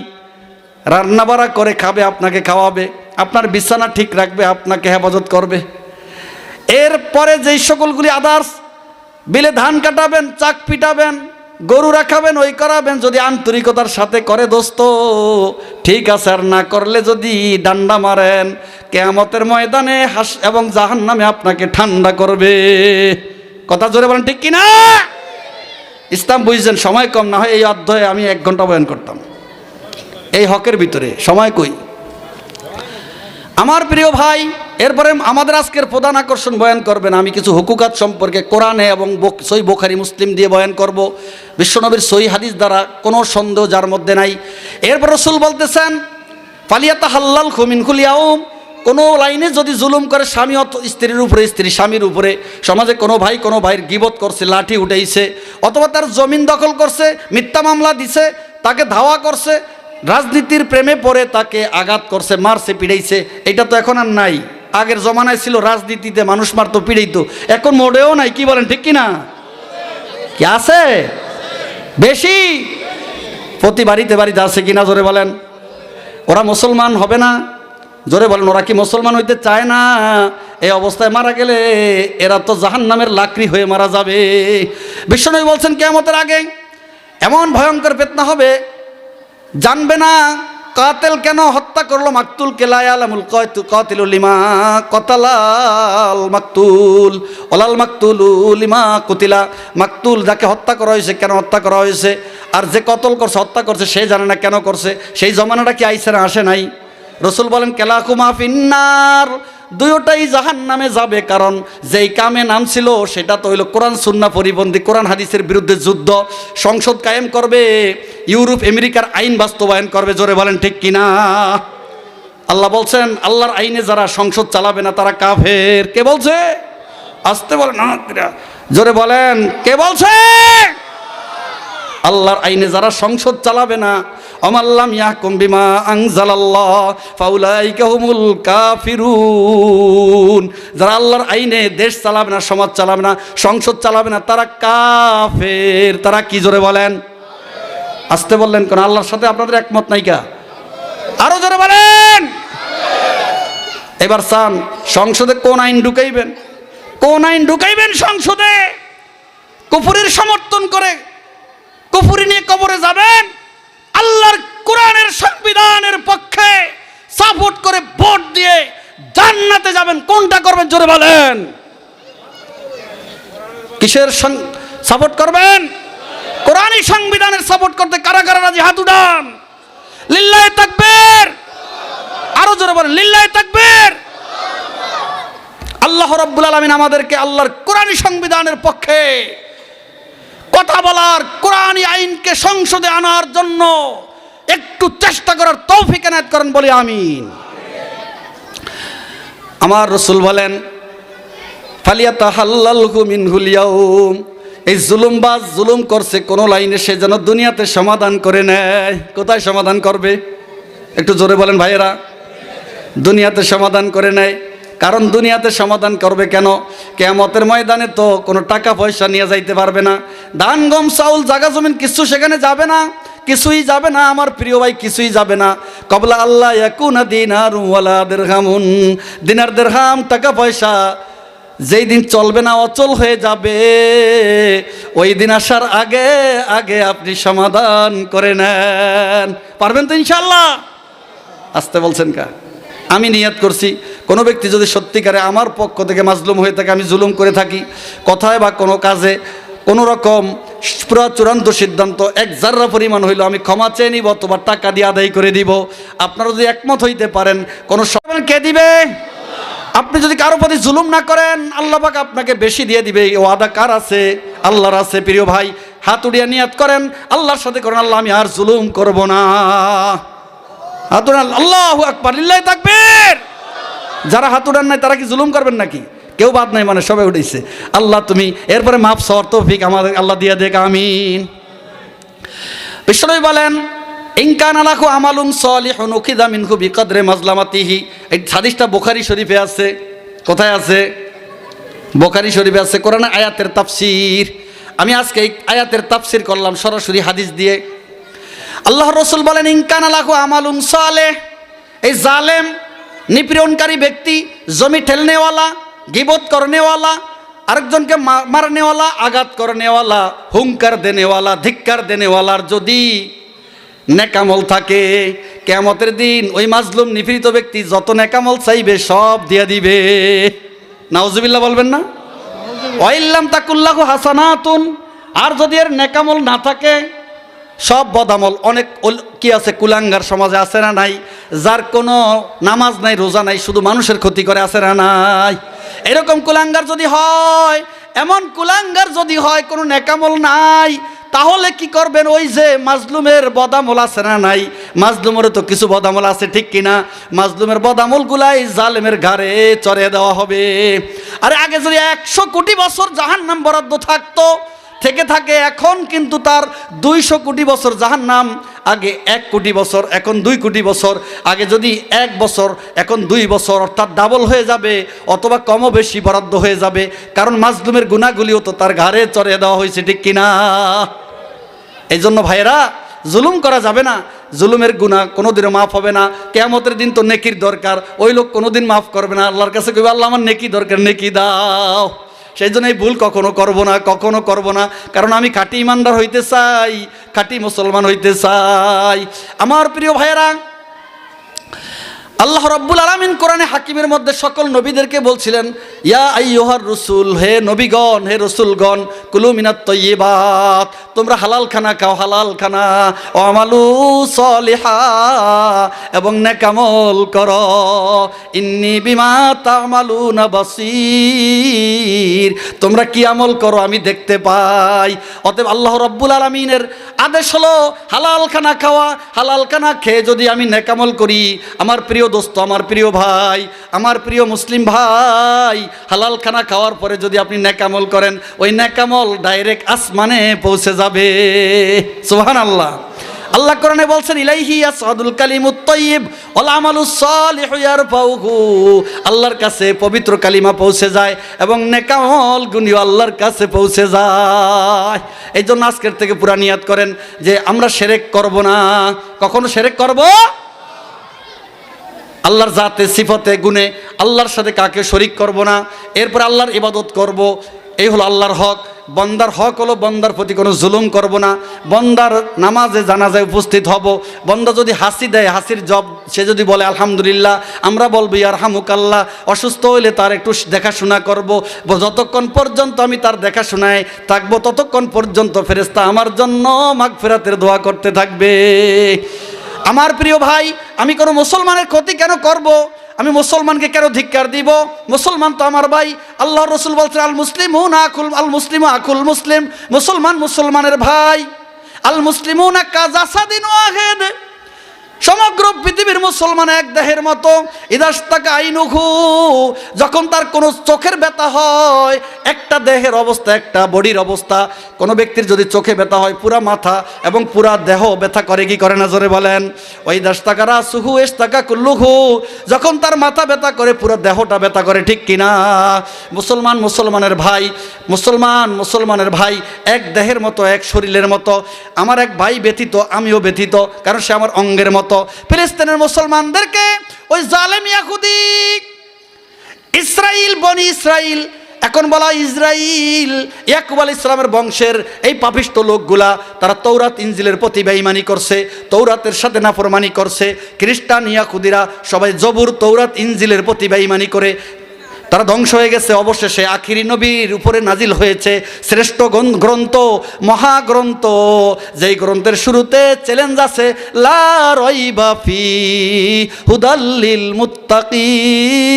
রান্না বাড়া করে খাবে, আপনাকে খাওয়াবে, আপনার বিছানা ঠিক রাখবে, আপনাকে হেফাজত করবে। এরপরে যেই সকলগুলি আদার্স, বিলে ধান কাটাবেন, চাক পিটাবেন, গরু রাখাবেন, ওই করাবেন, যদি আন্তরিকতার সাথে করে দোস্ত ঠিক আছে, আর না করলে যদি ডান্ডা মারেন, কিয়ামতের ময়দানে হাস এবং জাহান্নামে আপনাকে ঠান্ডা করবে। কথা জোরে বলেন ঠিক কিনা? ইসলাম বুঝছেন? সময় কম, না হয় এই অধ্যায়ে আমি 1 ঘন্টা বয়ান করতাম, এই হকের ভিতরে সময় কই। আমার প্রিয় ভাই, এরপরে আমাদের আজকের প্রধান আকর্ষণ বয়ান করবেন, আমি কিছু হুকুকাত সম্পর্কে কোরআনে এবং সহিহ বুখারী মুসলিম দিয়ে বয়ান করব, বিশ্বনবীর সহিহ হাদিস দ্বারা, কোনো সন্দেহ যার মধ্যে নাই। এরপর রাসূল বলতেছেন, ফালিয়াতাহাল্লালহু মিনকুল ইয়াউম, কোনো লাইনে যদি জুলুম করে স্বামী স্ত্রীর উপরে, স্ত্রী স্বামীর উপরে, সমাজে কোনো ভাই কোনো ভাইয়ের গীবত করছে, লাঠি উঠাইছে, অথবা তার জমিন দখল করছে, মিথ্যা মামলা দিছে, তাকে ধাওয়া করছে, রাজনীতির প্রেমে পড়ে তাকে আঘাত করছে, মারছে, পিড়াইছে, এটা তো এখন আর নাই। আগের জমানায় ছিল রাজনীতিতে মানুষ মারতো, পিড়াইতো, এখন মোটেও নাই। কি বলেন ঠিক কিনা? কি আছে? বেশি। প্রতি বাড়িতে বাড়িতে আছে কিনা জোরে বলেন? ওরা মুসলমান হবে না? জোরে বলেন, ওরা কি মুসলমান হইতে চায় না? এই অবস্থায় মারা গেলে এরা তো জাহান্নামের লাকড়ি হয়ে মারা যাবে। বিশ্বনবী বলছেন, কিয়ামতের আগে এমন ভয়ঙ্কর ফিতনা হবে, জানবে না কাতেল কেন হত্যা করলো মাকতুল কে, লা ইয়ালামুল কাতিলু লিমা কতালাল মাকতুল ওয়ালাল মাকতুলু লিমা কুতিলা। মাকতুল যাকে হত্যা করা হয়েছে, কেন হত্যা করা হয়েছে, আর যে কতল করছে, হত্যা করছে, সে জানে না কেন করছে। সেই জমানাটা কি আইছে না আসে নাই? রাসূল বলেন, কেলাকুমা ফিন্নার, দুইটাই জাহান্নামে যাবে। কারণ যেই কামে নাম ছিল সেটা তো হইল কোরআন সুন্নাহ পরিপন্থী, কোরআন হাদিসের বিরুদ্ধে যুদ্ধ, সংসদ কায়েম করবে, ইউরোপ আমেরিকার আইন বাস্তবায়ন করবে। জোরে বলেন ঠিক কিনা? আল্লাহ বলছেন, আল্লাহর আইনে যারা সংসদ চালাবে না তারা কাফের। কে বলছে? আসতে বলেন, জোরে বলেন, কে বলছে? আল্লাহর আইনে যারা সংসদ চালাবে না, আমাল্লাম ইয়াহকুম বিমা আনজালাল্লাহ ফাউলাইকা হুমুল কাফিরুন, যারা আল্লাহর আইনে দেশ চালাবে না, সমাজ চালাবে না, সংসদ চালাবে না, তারা কাফের। তারা কি? জোরে বলেন। আসতে বললেন কেন? আল্লাহর সাথে আপনাদের একমত নাইকা? আরো জোরে বলেন। এবার চান সংসদে কোন আইন ঢুকাইবেন? কোন আইন ঢুকাইবেন সংসদে? কুফরের সমর্থন করে কুফরি নিয়ে কবরে যাবেন, আল্লাহর কোরআনের সংবিধানের পক্ষে সাপোর্ট করে ভোট দিয়ে জান্নাতে যাবেন। কোনটা করবেন? জোরে বলেন। কিসের সাপোর্ট করবেন? কোরআনী সংবিধানের সাপোর্ট করতে কারা কারা রাজি হাত উঠান। লিল্লাহি তাকবীর, আরো জোরে বলেন লিল্লাহি তাকবীর। আল্লাহ রাব্বুল আলামিন আমাদেরকে আল্লাহর কোরআনী সংবিধানের পক্ষে কথা বলার, কোরআনী আইনকে সংসদে আনার জন্য একটু চেষ্টা করার তৌফিক এনায়েত করেন বলে আমিন। আমার রাসূল বলেন ফালিয়াতাহাল্লালহু মিনহুল ইয়াউম, এই জুলুমবাজ জুলুম করছে কোন লাইনে সে যেন দুনিয়াতে সমাধান করে নেয়। কোথায় সমাধান করবে? একটু জোরে বলেন ভাইয়েরা। দুনিয়াতে সমাধান করে নেয়। কারণ দুনিয়াতে সমাধান করবে কেন? কিয়ামতের ময়দানে তো কোনো টাকা পয়সা নিয়ে যাইতে পারবে না, ধান গম চাউল জায়গা জমিন কিছু সেখানে যাবে না, কিছুই যাবে না আমার প্রিয় ভাই, কিছুই যাবে না। কবলা আল্লাহ ইয়াকুনা দিনারু ওয়ালা দিরহামুন, দিনার দিরহাম টাকা পয়সা যেই দিন চলবে না, অচল হয়ে যাবে, ওই দিন আসার আগে আগে আপনি সমাধান করে নেন। পারবেন তো ইনশাআল্লাহ? আসতে বলছেন কা? আমি নিয়াত করছি কোনো ব্যক্তি যদি সত্যিকারে আমার পক্ষ থেকে মাজলুম হয়ে থাকে, আমি জুলুম করে থাকি কথায় বা কোনো কাজে, কোনো রকম পুরো চূড়ান্ত সিদ্ধান্ত এক জাররা পরিমাণ হইল আমি ক্ষমা চেয়ে নিব অথবা টাকা দিয়ে আদায় করে দিব। আপনারা যদি একমত হইতে পারেন, কোনো সমাধান কে দিবে? আপনি যদি কারো প্রতি জুলুম না করেন, আল্লাহ পাক আপনাকে বেশি দিয়ে দিবে। এই ওয়াদা কার আছে? আল্লাহর আছে। প্রিয় ভাই, হাত উঠিয়ে নিয়াত করেন, আল্লাহর সাথে করেন, আল্লাহ আমি আর জুলুম করব না। হাত উঠান, আল্লাহু আকবার, লিল্লাহি তাকবীর। যারা হাত উঠান নাই তারা কি জুলুম করবেন নাকি? কেউ বাদ নাই, মানে সবাই উঠেছে। আল্লাহ তুমি এরপরে মাফ সওয়ার তৌফিক আমাদের আল্লাহ দিয়ে দেখ, আমিন। বিশ্বনবী বলেন ইন কানা লাহু আমালুন সালিহুন উখিযা মিনহু বিকদরি মাজলামাতিহি। এই হাদিসটা বুখারী শরীফে আছে। কোথায় আছে? বুখারী শরীফে আছে। কোরআনের আয়াতের তাফসীর। আমি আজকে এই আয়াতের তাফসীর করলাম সরাসরি হাদিস দিয়ে। আল্লাহর রাসূল বলেন ইন কানা লাহু আমালুন সালেহ, এই জালেম নিপীড়নকারী ব্যক্তি, জমি ঠেলনেওয়ালা, গিবত করনেওয়ালা, আরেকজনকে মারনেওয়ালা, আঘাত করনেওয়ালা, হুঙ্কার দেনেওয়ালা, ধিক্কার দেনেওয়ালার যদি নেকামল থাকে, কিয়ামতের দিন ওই মাজলুম নিপীড়িত ব্যক্তি যত নেকামল চাইবে সব দিয়ে দিবে। নাউজুবিল্লাহ বলবেন না? ওয়াইল্লাম তাকুল্লাহু হাসানাতুন, আর যদি এর নেকামল না থাকে, সব বদামল, অনেক কি আছে কুলাঙ্গার সমাজে আছে না নাই, যার কোনো নামাজ নাই রোজা নাই, শুধু মানুষের ক্ষতি করে, আছে না নাই? এরকম কুলাঙ্গার যদি হয়, এমন কুলাঙ্গার যদি হয়, কোনো নেকামল নাই, তাহলে কি করবেন? ওই যে মাজলুমের বদামল আছে না নাই, মাজলুমেরও তো কিছু বদামল আছে, ঠিক কিনা? মাজলুমের বদামলগুলাই জালেমের ঘাড়ে চড়িয়ে দেওয়া হবে। আরে আগে যদি 100 কোটি বছর জাহান্নাম বরাদ্দ থাকতো, থেকে থাকে, এখন কিন্তু তার 200 কোটি বছর জাহান্নাম। আগে 1 কোটি বছর, এখন 2 কোটি বছর। আগে যদি 1 বছর, এখন 2 বছর, অর্থাৎ ডাবল হয়ে যাবে, অথবা কমও বেশি বরাদ্দ হয়ে যাবে। কারণ মাজলুমের গুনাহগুলিও তো তার ঘাড়ে চড়িয়ে দেওয়া হয়েছে, ঠিক কিনা? এই জন্য ভাইরা, জুলুম করা যাবে না। জুলুমের গুনাহ কোনোদিনও মাফ হবে না। কিয়ামতের দিন তো নেকির দরকার, ওই লোক কোনোদিন মাফ করবে না। আল্লাহর কাছে কইবে আল্লাহ আমার নেকি দরকার, নেকি দাও। সেই জন্য এই ভুল কখনো করব না, কখনো করব না। কারণ আমি খাঁটি ইমানদার হইতে চাই, খাঁটি মুসলমান হইতে চাই। আমার প্রিয় ভাইয়েরা, আল্লাহ রাব্বুল আলামিন কোরআনে হাকিমের মধ্যে সকল নবীদেরকে বলছিলেন ইয়া আইয়ুহার রাসূল, হে নবীগণ, হে রাসূলগণ, কুলু মিনাত তাইয়্যিবাত, তোমরা হালাল খানা খাও, হালাল খানা, ও আমালু সলিহা, এবং নেকামল করো, ইন্নী বিমা তা'মালুনা বাসীর, তোমরা কি আমল করো আমি দেখতে পাই। অতএব আল্লাহ রাব্বুল আলামিনের আদেশ হলো হালাল খানা খাওয়া। হালাল খানা খেয়ে যদি আমি নেকামল করি, আমার প্রিয় দোস্ত, আমার প্রিয় ভাই, আমার প্রিয় মুসলিম ভাই, হালাল খানা খাওয়ার পরে যদি আপনি নেকামল করেন, ওই নেকামল ডাইরেক্ট আসমানে পৌঁছে যাবে। সুবহানাল্লাহ। আল্লাহ কোরআনে বলছেন ইলাইহি ইয়াসআদুল কালিমুত তাইয়্যিব ওয়াল আমালুস সালিহু ইয়ারফাউহু, আল্লাহর কাছে পবিত্র কালিমা পৌঁছে যায় এবং নেকামল গুণীয় আল্লাহর কাছে পৌঁছে যায়। এই জন্য আজকের থেকে পুরা নিয়াত করেন যে আমরা শিরক করব না। কখনো শিরক করব? আল্লাহর জাতে সিফতে গুণে আল্লাহর সাথে কাকে শরীক করব না। এরপর আল্লাহর ইবাদত করব, এই হলো আল্লাহর হক। বন্দার হক হলো বন্দার প্রতি কোনো জুলুম করব না, বন্দার নামাজে জানাজায় উপস্থিত হব। বন্দা যদি হাসি দেয়, হাসির জব, সে যদি বলে আলহামদুলিল্লাহ, আমরা বলবো ইয়ারহামুকাল্লাহ। অসুস্থ হইলে তার একটু দেখাশোনা করব। যতক্ষণ পর্যন্ত আমি তার দেখাশোনায় থাকবো ততক্ষণ পর্যন্ত ফেরেশতা আমার জন্য মাগফিরাতের দোয়া করতে থাকবে। আমার প্রিয় ভাই, আমি কোনো মুসলমানের ক্ষতি কেন করব? আমি মুসলমানকে কেন ধিক্কার দিব? মুসলমান তো আমার ভাই। আল্লাহ রসুল বলছেন আল মুসলিমুনা আকুল মুসলিম, মুসলমান মুসলমানের ভাই। আল মুসলিমুনা কাজাসাদিন ওয়াহিদ, সমগ্র পৃথিবীর মুসলমান এক দেহের মতো। ইদাস্তাকা আইনুহু, যখন তার কোনো চোখের ব্যথা হয়, একটা দেহের অবস্থা, একটা বডির অবস্থা। কোনো ব্যক্তির যদি চোখে ব্যথা হয়, পুরা মাথা এবং পুরা দেহ ব্যথা করে কি করে না, জোরে বলেন? ওই ইদাস্তাকা রাসুহু ইস্তাকা কুল্লুহু, যখন তার মাথা ব্যথা করে পুরো দেহটা ব্যথা করে, ঠিক কিনা? মুসলমান মুসলমানের ভাই, মুসলমান মুসলমানের ভাই, এক দেহের মতো, এক শরীরের মতো। আমার এক ভাই ব্যতীত আমিও ব্যতীত, কারণ সে আমার অঙ্গের মতো। ফিলিস্তিনের মুসলমানদেরকে ওই জালেম ইহুদি ইসরাইল, বনি ইসরাইল, এখন বলা ইসরাইল, ইয়াকুব আলাইহিস সালামের বংশের এই পাপিষ্ঠ লোকগুলা, তারা তৌরাত ইনজিলের প্রতি বেঈমানি করছে, তৌরাতের সাথে নাফরমানি করছে। খ্রিস্টান ইয়াহুদিরা সবাই জবুর, তৌরাত ইনজিলের প্রতি বেঈমানি করে তারা ধ্বংস হয়ে গেছে। অবশেষে আখিরি নবীর উপরে নাজিল হয়েছে শ্রেষ্ঠ গ্রন্থ, মহাগ্রন্থ, যেই গ্রন্থের শুরুতে চ্যালেঞ্জ আছে, লা রাইবা ফি হুদাল্লিল মুত্তাকিন।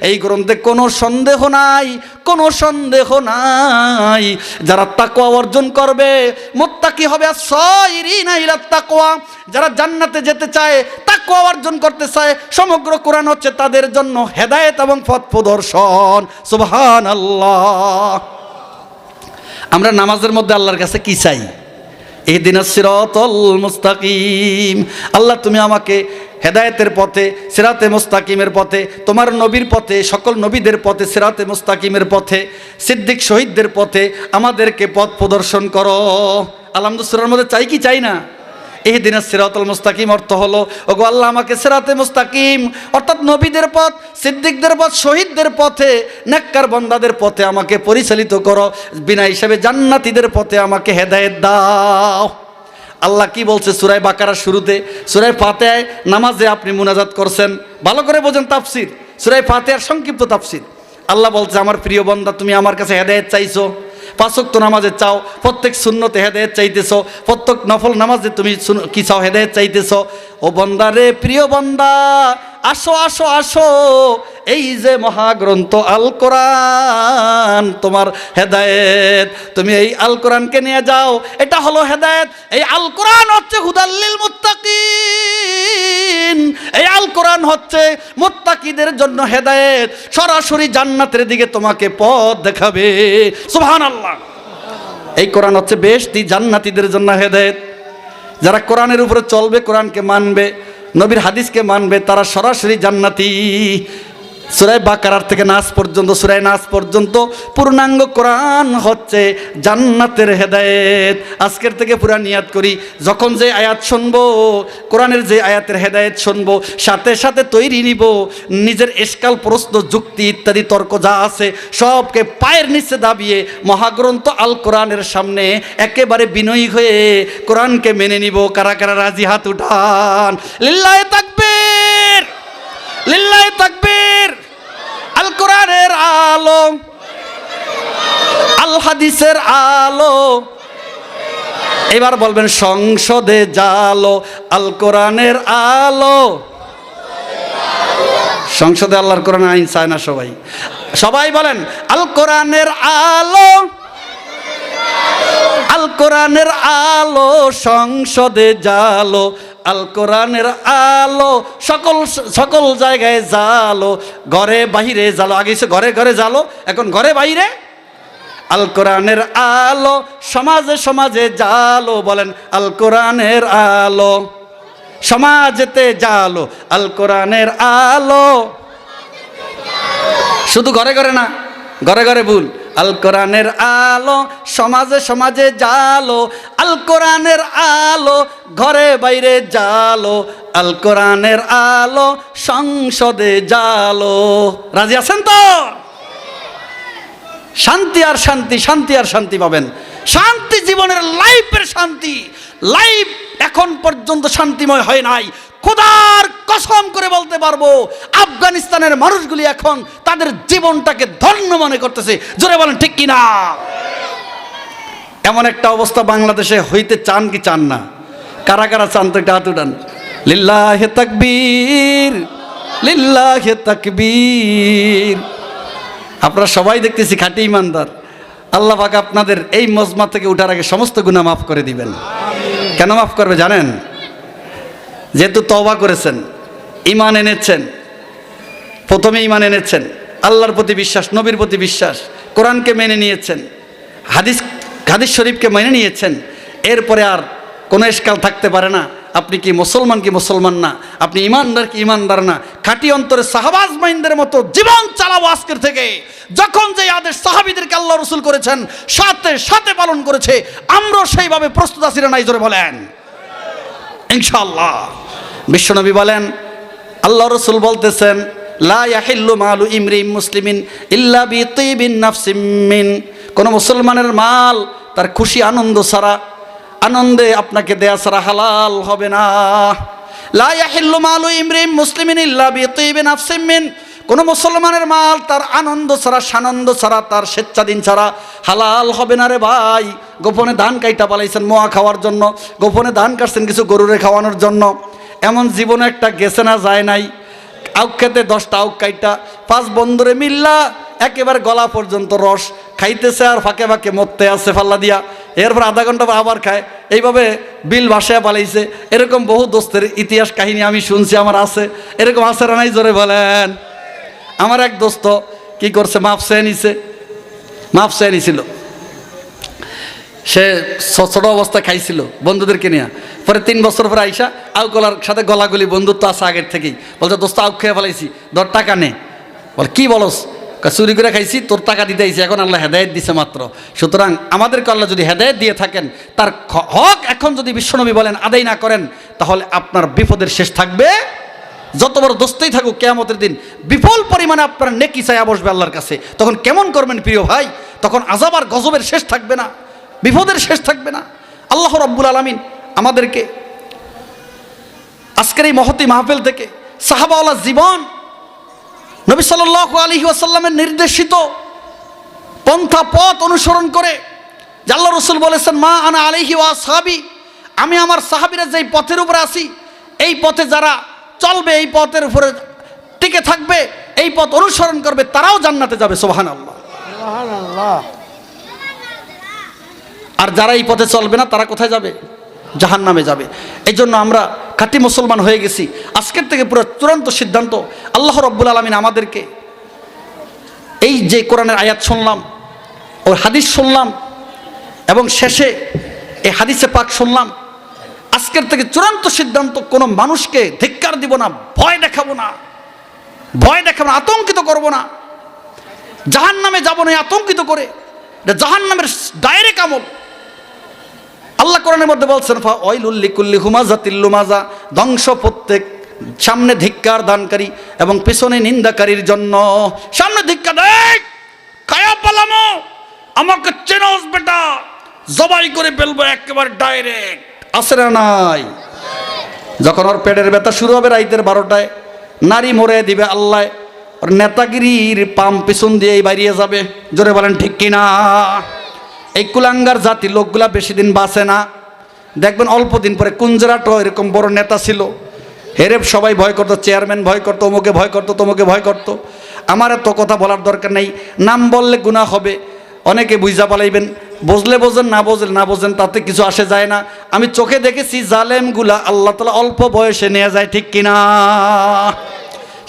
এই গ্রন্থে কোনো সন্দেহ নাই, কোনো সন্দেহ নাই। যারা তাকওয়া অর্জন করবে, মুত্তাকি হবে, সাইরিনা ইলাত তাকওয়া, যারা জান্নাতে যেতে চায়, তাকওয়া অর্জন করতে চায়, সমগ্র কোরআন হচ্ছে তাদের জন্য হেদায়েত এবং পথ প্রদর্শন। সুবহানাল্লাহ। আমরা নামাজের মধ্যে আল্লাহর কাছে কি চাই? ইহদিনাস সিরাতাল মুস্তাকিম। আল্লাহ তুমি আমাকে হেদায়েতের পথে, সিরাতে মুস্তাকিমের পথে, তোমার নবীর পথে, সকল নবীদের পথে, সিরাতে মুস্তাকিমের পথে, সিদ্দিক শহীদদের পথে আমাদেরকে পথ প্রদর্শন করো। আলহামদুলিল্লাহর মধ্যে চাই কি চাই না? ইহদিনাস সিরাতাল মুস্তাকিম অর্থ হলো, ওগো আল্লাহ আমাকে সিরাতে মুস্তাকিম অর্থাৎ নবীদের পথ, সিদ্দিকদের পথ, শহীদদের পথে, নেককার বান্দাদের পথে আমাকে পরিচালিত করো। বিনা হিসাবে জান্নাতীদের পথে আমাকে হেদায়েত দাও। আল্লাহ কি বলছে সূরা বাকারার শুরুতে? সূরা ফাতিহায় নামাজে আপনি মুনাজাত করছেন, ভালো করে বোঝেন তাফসীর, সূরা ফাতিহার সংক্ষিপ্ত তাফসীর। আল্লাহ বলছে আমার প্রিয় বান্দা, তুমি আমার কাছে হেদায়েত চাইছো, পাঁচ ওয়াক্ত নামাজে চাও, প্রত্যেক সুন্নতে হেদায়েত চাইতেছো, প্রত্যেক নফল নামাজে তুমি কি চাও? হেদায়েত চাইতেছো। ও বান্দা রে, প্রিয় বান্দা, আসো আসো আসো, এই যে মহাগ্রন্থ আল কোরআন তোমার হেদায়েত। তুমি এই আল কোরআনকে নিয়ে যাও, এটা হলো হেদায়েত। এই আল কোরআন হচ্ছে হুদাল্লিল মুত্তাকিন, এই আল কোরআন হচ্ছে মুত্তাকিদের জন্য হেদায়েত, সরাসরি জান্নাতের দিকে তোমাকে পথ দেখাবে। সুবহানাল্লাহ। এই কোরআন হচ্ছে বেহেশতি জান্নাতীদের জন্য হেদায়েত। যারা কোরআনের উপরে চলবে, কোরআনকে মানবে, নবীর হাদিসকে মানবে, তারা সরাসরি জান্নাতি। সূরা বাকারার থেকে নাস পর্যন্ত, সূরা নাস পর্যন্ত পূর্ণাঙ্গ কোরআন হচ্ছে জান্নাতের হেদায়েত। আজকের থেকে পুরা নিয়াত করি, যখন যে আয়াত শুনবো, কোরআনের যে আয়াতের হেদায়েত শুনবো, সাথে সাথে তৈরি নিব নিজের এশকাল, প্রশ্ন, যুক্তি ইত্যাদি তর্ক যা আছে সবকে পায়ের নিচে দাবিয়ে মহাগ্রন্থ আল কোরআনের সামনে একেবারে বিনয়ী হয়ে কোরআনকে মেনে নিব। কারা কারা রাজি? হাত উঠান। লিল্লাহি তাকবীর, লিল্লাহি তাকবীর। আল কোরআনের আলো, আল হাদিসের আলো। এবার বলবেন সংসদে জালো, আল কোরআনের আলো। সংসদে আল্লাহর কোরআনের আইন চায় না সবাই? সবাই বলেন আল কোরআনের আলো, আল কোরআনের আলো, সংসদে জালো, আল কোরআনের আলো, সকল সকল জায়গায় জালো, ঘরে বাহিরে জালো। আগে ঘরে ঘরে জালো, এখন ঘরে বাইরে আল কোরআনের আলো, সমাজে সমাজে জালো। বলেন আল কোরআনের আলো, সমাজেতে জালো, আল কোরআনের আলো। শুধু ঘরে ঘরে না, ঘরে ঘরে ভুল। আল কোরআনের আলো, সমাজে সমাজে জালো, আল কোরআনের আলো, ঘরে বাইরে জালো, আল কোরআনের আলো, সংসদে জালো। রাজি আছেন তো? শান্তি আর শান্তি, শান্তি আর শান্তি পাবেন। শান্তি জীবনের লাইফের শান্তি। লাইফ এখন পর্যন্ত শান্তিময় হয় নাই। খোদার কসম করে বলতে পারবো, আফগানিস্তানের মানুষগুলি এখন তাদের জীবনটাকে ধন্য মনে করতেছে। জোরে বলেন ঠিক কিনা? এমন একটা অবস্থা বাংলাদেশে হইতে চান কি চান না? কারা কারা চান তো একটা হাত উঠান। লিল্লাহে তাকবীর, লিল্লাহে তাকবীর। আপনারা সবাই দেখতেছি খাঁটি ইমানদার। আল্লাহ পাক আপনাদের এই মজমা থেকে উঠার আগে সমস্ত গুনাহ মাফ করে দিবেন। কেন মাফ করবে জানেন? যেহেতু তওবা করেছেন, ঈমান এনেছেন, প্রথমে ঈমান এনেছেন, আল্লাহর প্রতি বিশ্বাস, নবীর প্রতি বিশ্বাস, কোরআনকে মেনে নিয়েছেন, হাদিস শরীফকে মেনে নিয়েছেন, এরপরে আর কোনো এশকাল থাকতে পারে না। আপনি কি মুসলমান কি মুসলমান না, আপনি ইমানদার কি ইমানদার না। খাঁটি অন্তরে সাহাবাজ মাইন্দের মতো জীবন চালাবো আজকের থেকে। যখন যে আদেশ সাহাবীদেরকে আল্লাহ রসুল করেছেন সাথে সাথে পালন করেছে, আমরাও সেইভাবে প্রস্তুত আছি না? নাই জোরে বলেন ইনশাআল্লাহ। বিশ্বনবী বলেন, আল্লাহ রসুল বলতেছেন, লা ইয়াহিল্লু মালু ইমরিন মুসলিমিন ইল্লা বিতিবিন নাফসিম মিন। কোন মুসলমানের মাল তার খুশি আনন্দ ছাড়া, আনন্দে আপনাকে দেয়া ছাড়া হালাল হবে না। লা ইয়াহিল্লু মালু ইমরিন মুসলিমিন ইল্লা বিতিবিন নাফসিম মিন। কোন মুসলমানের মাল তার আনন্দ ছাড়া, সানন্দ ছাড়া, তার স্বেচ্ছাধীন ছাড়া হালাল হবে না রে ভাই। গোপনে ধান কাইটা পালাইছেন মোয়া খাওয়ার জন্য, গোপনে ধান কাটছেন কিছু গরুরে খাওয়ানোর জন্য। এমন জীবনে একটা গেছে না যায় নাই? আউক খেতে 10টা আউক কাইটা 5 বন্ধুরে মিল্লা একেবারে গলা পর্যন্ত রস খাইতেছে, আর ফাঁকে ফাঁকে মরতে আসছে ফাল্লা দিয়া। এরপর আধা ঘন্টা আবার খায়। এইভাবে বিল ভাসায় পালাইছে। এরকম বহু দোস্তের ইতিহাস কাহিনী আমি শুনছি, আমার আছে। এরকম আছে না নাই জোরে বলেন? আমার এক দোস্ত কি করছে, মাপ চেয়ে নিছিল। সে ছোট অবস্থা খাইছিল বন্ধুদেরকে নিয়ে। পরে 3 বছর পরে আইসা আউকলার সাথে গলাগলি বন্ধুত্ব আছে আগের থেকেই। বলছে, দোস্ত আউক খেয়ে ফেলাইছি, ধর টাকা নে। বল কি বলস? চুরি করে খাইছি, তোর টাকা দিতে আইছি, এখন আল্লাহ হেদায়েত দিছে মাত্র। সুতরাং আমাদেরকে আল্লাহ যদি হেদায়েত দিয়ে থাকেন, তার হক এখন যদি বিশ্বনবী বলেন আদায় না করেন, তাহলে আপনার বিপদের শেষ থাকবে। যত বড় দোস্তই থাকুক, কিয়ামতের দিন বিপুল পরিমাণে আপনার নেকি চাইয়া বসবে আল্লাহর কাছে। তখন কেমন করবেন প্রিয় ভাই? তখন আযাব আর গজবের শেষ থাকবে না, বিপদের শেষ থাকবে না। আল্লাহ রাব্বুল আলামিন আমাদেরকে আজকের এই মহতি মাহফিল থেকে সাহাবাওয়ালা জীবন, নবী সাল্লাল্লাহু আলাইহি ওয়াসাল্লামের নির্দেশিত পন্থা পথ অনুসরণ করে, যে আল্লাহ রাসূল বলেছেন, মা আনা আলাইহি ওয়া আসহাবি, আমি আমার সাহাবীরা যেই পথের উপরে আছি, এই পথে যারা চলবে, এই পথের উপরে টিকে থাকবে, এই পথ অনুসরণ করবে, তারাও জান্নাতে যাবে। সুবহানাল্লাহ, সুবহানাল্লাহ। আর যারা এই পথে চলবে না, তারা কোথায় যাবে? জাহান্নামে যাবে। এই জন্য আমরা খাঁটি মুসলমান হয়ে গেছি। আজকের থেকে পুরো চূড়ান্ত সিদ্ধান্ত, আল্লাহ রাব্বুল আলামিন আমাদেরকে এই যে কোরআনের আয়াত শুনলাম, ওই হাদিস শুনলাম, এবং শেষে এই হাদিসে পাক শুনলাম, আজকের থেকে চূড়ান্ত সিদ্ধান্ত, কোনো মানুষকে ধিক্কার দিব না, ভয় দেখাবো না, আতঙ্কিত করব না, জাহান্নামে যাব না আতঙ্কিত করে। এটা জাহান্নামের ডাইরেক্ট আমল। আল্লাহ কোরআনের মধ্যে বলছেন, ফাওয়াইলুল লিকুল্লি হুমাযাতিল লুমাযা, ধ্বংস প্রত্যেক সামনে ধিক্কার দানকারী এবং পিছনে নিন্দাকারীর জন্য। সামনে ধিক্কার দেখ, খায়া পালামো, আমাকে চেনস বেটা, জবাই করে ফেলবো একেবারে ডাইরেক্ট। আছে না নাই? যখন ওর পেটের ব্যথা শুরু হবে রাইতের 12টায়, নারী মরে দিবে আল্লাহ, ওর নেতাগিরির পাম পিছন দিয়েই বাইরিয়ে যাবে। জোরে বলেন ঠিক কিনা? এই কুলাঙ্গার জাতির লোকগুলা বেশি দিন বাঁচে না। দেখবেন অল্প দিন পরে, কুঞ্জরাটো এরকম বড় নেতা ছিল, হেরেব সবাই ভয় করতো, চেয়ারম্যান ভয় করতো, অমুকে ভয় করতো, তমুকে ভয় করতো। আমার এত কথা বলার দরকার নেই, নাম বললে গুনাহ হবে, অনেকে বুঝা পালাইবেন। বুঝলে বোঝেন, না বোঝেন তাতে কিছু আসে যায় না। আমি চোখে দেখেছি জালেমগুলা আল্লাহ তাআলা অল্প বয়সে নিয়ে যায়, ঠিক কিনা?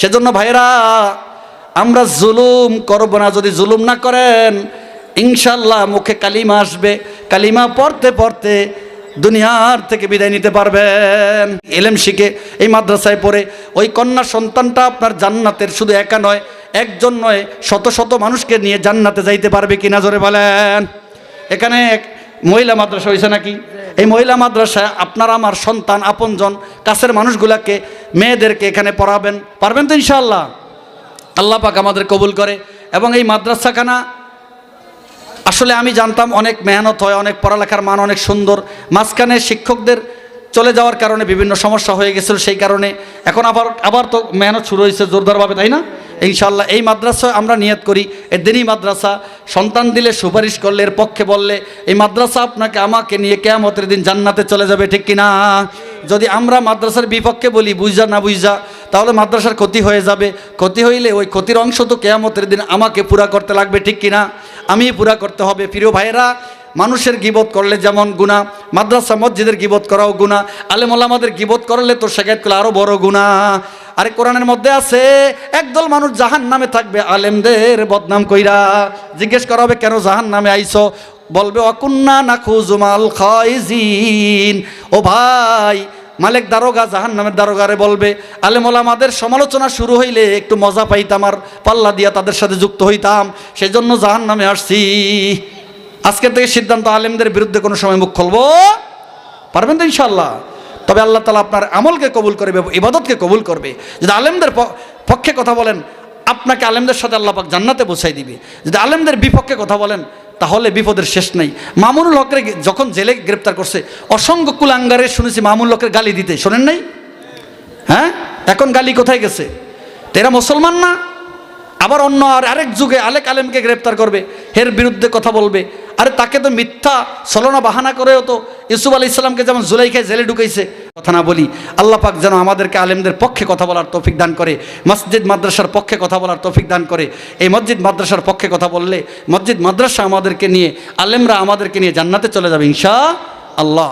সেজন্য ভাইরা, আমরা জুলুম করব না। যদি জুলুম না করেন, ইনশাল্লাহ মুখে কালিমা আসবে, কালিমা পড়তে পড়তে দুনিয়ার থেকে বিদায় নিতে পারবেন। ইলম শিখে এই মাদ্রাসায় পড়ে ওই কন্যা সন্তানটা আপনার জান্নাতের শুধু একা নয়, একজন নয়, শত শত মানুষকে নিয়ে জান্নাতে যাইতে পারবে কিনা জোরে বলেন। এখানে মহিলা মাদ্রাসা হয়েছে নাকি? এই মহিলা মাদ্রাসায় আপনার আমার সন্তান, আপনজন, কাছের মানুষগুলাকে, মেয়েদেরকে এখানে পড়াবেন, পারবেন তো ইনশাআল্লাহ? আল্লাহ পাক আমাদের কবুল করে। এবং এই মাদ্রাসাখানা আসলে আমি জানতাম অনেক মেহনত হয়, অনেক পড়ালেখার মান অনেক সুন্দর, মাঝখানে শিক্ষকদের চলে যাওয়ার কারণে বিভিন্ন সমস্যা হয়ে গেছিল, সেই কারণে এখন আবার তো মেহনত শুরু হয়েছে জোরদারভাবে, তাই না? ইনশাআল্লাহ এই মাদ্রাসায় আমরা নিয়ত করি, এর দিনই মাদ্রাসা সন্তান দিলে, সুপারিশ করলে, এর পক্ষে বললে এই মাদ্রাসা আপনাকে আমাকে নিয়ে কিয়ামতের দিন জান্নাতে চলে যাবে, ঠিক কিনা? যদি আমরা মাদ্রাসার বিপক্ষে বলি বুঝা না বুঝা, তাহলে মাদ্রাসার ক্ষতি হয়ে যাবে। ক্ষতি হইলে ওই ক্ষতির অংশ তো কিয়ামতের দিন আমাকে পুরা করতে লাগবে, ঠিক কিনা? আমি পুরা করতে হবে। প্রিয় ভাইয়েরা, মানুষের গিবত করলে যেমন গুনাহ, মাদ্রাসা মসজিদের গিবত করাও গুনাহ, আলেম ওলামাদের গিবত করলে তো শেখায়ত করলে আরও বড় গুনাহ। আরে কোরআনের মধ্যে আছে একদল মানুষ জাহান্নামে থাকবে আলেমদের বদনাম কইরা। জিজ্ঞেস করা হবে কেন জাহান্নামে আইছো? বলবে অকুন্না নাখুযু মাল খাইজিন। ও ভাই, মালিক দারোগা জাহান্নামের দারোগারে বলবে আলেম ওলামাদের সমালোচনা শুরু হইলে একটু মজা পাইতাম আর পাল্লা দিয়া তাদের সাথে যুক্ত হইতাম, সেজন্য জাহান্নামে আসছি। আজকে থেকে সিদ্ধান্ত, আলেমদের বিরুদ্ধে কোনো সময় মুখ খুলবো পারবেন তো ইনশাআল্লাহ? তবে আল্লাহ তাআলা আপনার আমলকে কবুল করবে, ইবাদতকে কবুল করবে। যদি আলেমদের পক্ষে কথা বলেন, আপনাকে আলেমদের সাথে আল্লাহ পাক জান্নাতে পৌঁছাই দিবে। যদি আলেমদের বিপক্ষে কথা বলেন, তাহলে বিপদের শেষ নেই। মামুনুল হকরে যখন জেলে গ্রেপ্তার করছে, অসংখ্য কুলাঙ্গারে শুনেছি মামুনুল হকের গালি দিতে, শোনেন নাই? হ্যাঁ, এখন গালি কোথায় গেছে? এরা মুসলমান না? আবার অন্য আরেক যুগে আলেক আলেমকে গ্রেপ্তার করবে, এর বিরুদ্ধে কথা বলবে। আরে তাকে তো মিথ্যা ছলনা বাহানা করেও তো ইউসুফ আলাইহিস সালামকে যেমন জুলাইখায় জেলে ঢুকাইছে। কথা না বলি, আল্লাহ পাক যেন আমাদেরকে আলেমদের পক্ষে কথা বলার তৌফিক দান করে, মসজিদ মাদ্রাসার পক্ষে কথা বলার তৌফিক দান করে। এই মসজিদ মাদ্রাসার পক্ষে কথা বললে মসজিদ মাদ্রাসা আমাদেরকে নিয়ে, আলেমরা আমাদেরকে নিয়ে জান্নাতে চলে যাবে ইনশাআল্লাহ।